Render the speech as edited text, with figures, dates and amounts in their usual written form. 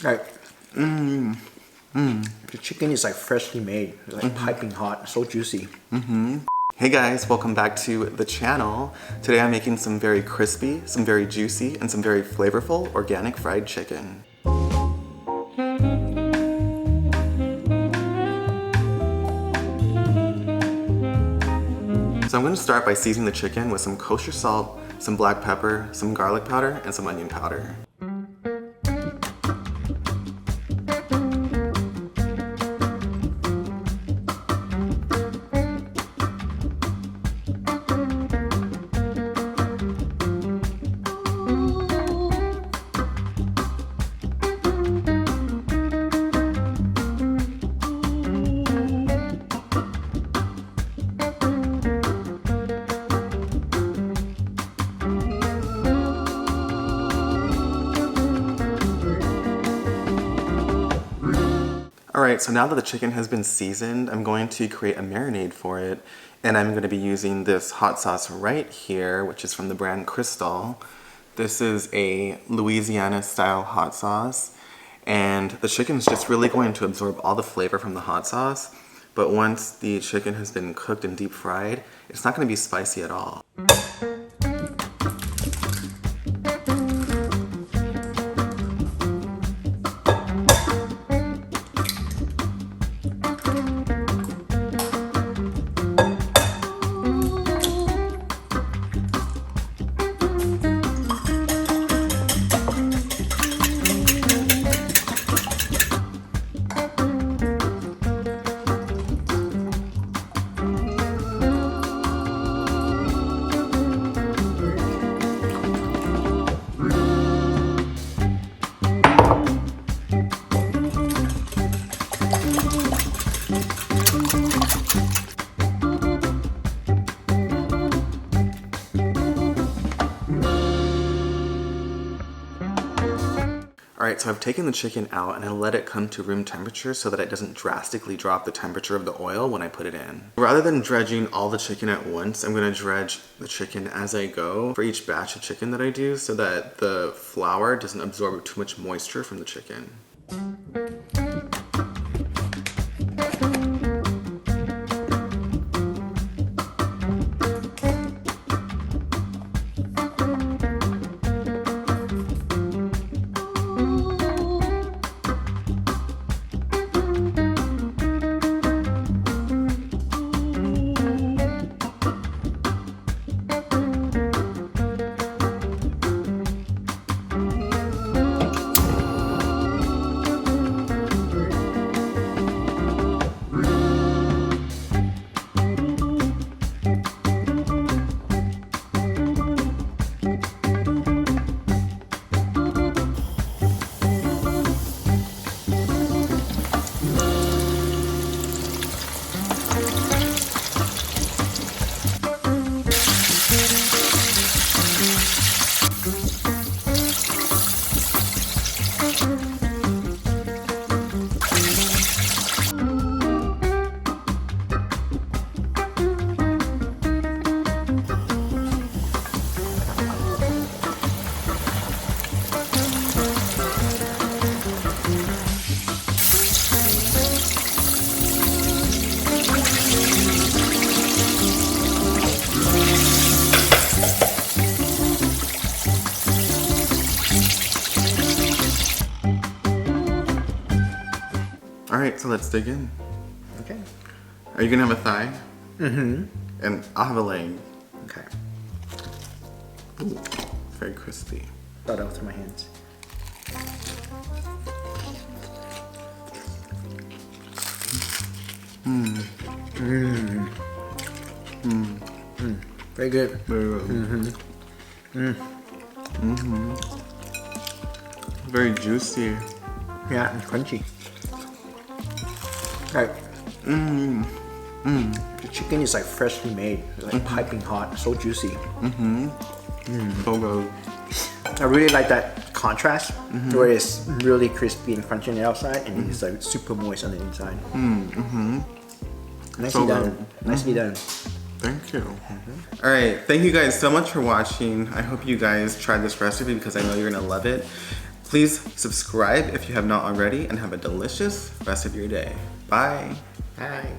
Like, the chicken is like freshly made. It's like piping hot, so juicy. Hey guys, welcome back to the channel. Today I'm making some very crispy, some very juicy, and some very flavorful organic fried chicken. So I'm going to start by seasoning the chicken with some kosher salt, some black pepper, some garlic powder, and some onion powder. Alright, so now that the chicken has been seasoned, I'm going to create a marinade for it. And I'm going to be using this hot sauce right here, which is from the brand Crystal. This is a Louisiana style hot sauce. And the chicken is just really going to absorb all the flavor from the hot sauce. But once the chicken has been cooked and deep fried, it's not going to be spicy at all. Alright, so I've taken the chicken out and I let it come to room temperature so that it doesn't drastically drop the temperature of the oil when I put it in. Rather than dredging all the chicken at once, I'm going to dredge the chicken as I go for each batch of chicken that I do so that the flour doesn't absorb too much moisture from the chicken. Alright, so let's dig in. Okay. Are you gonna have a thigh? Mm-hmm. And I'll have a leg. Okay. Ooh, very crispy. Thought out through my hands. Very good. Very good. Very juicy. Yeah, and crunchy. Like, the chicken is like freshly made. It's like piping hot, so juicy. So good. I really like that contrast, where it's really crispy and crunchy on the outside, and it's like super moist on the inside. Nicely So done. good. Nicely done. Thank you. All right, thank you guys so much for watching. I hope you guys tried this recipe because I know you're gonna love it. Please subscribe if you have not already, and have a delicious rest of your day. Bye. Bye.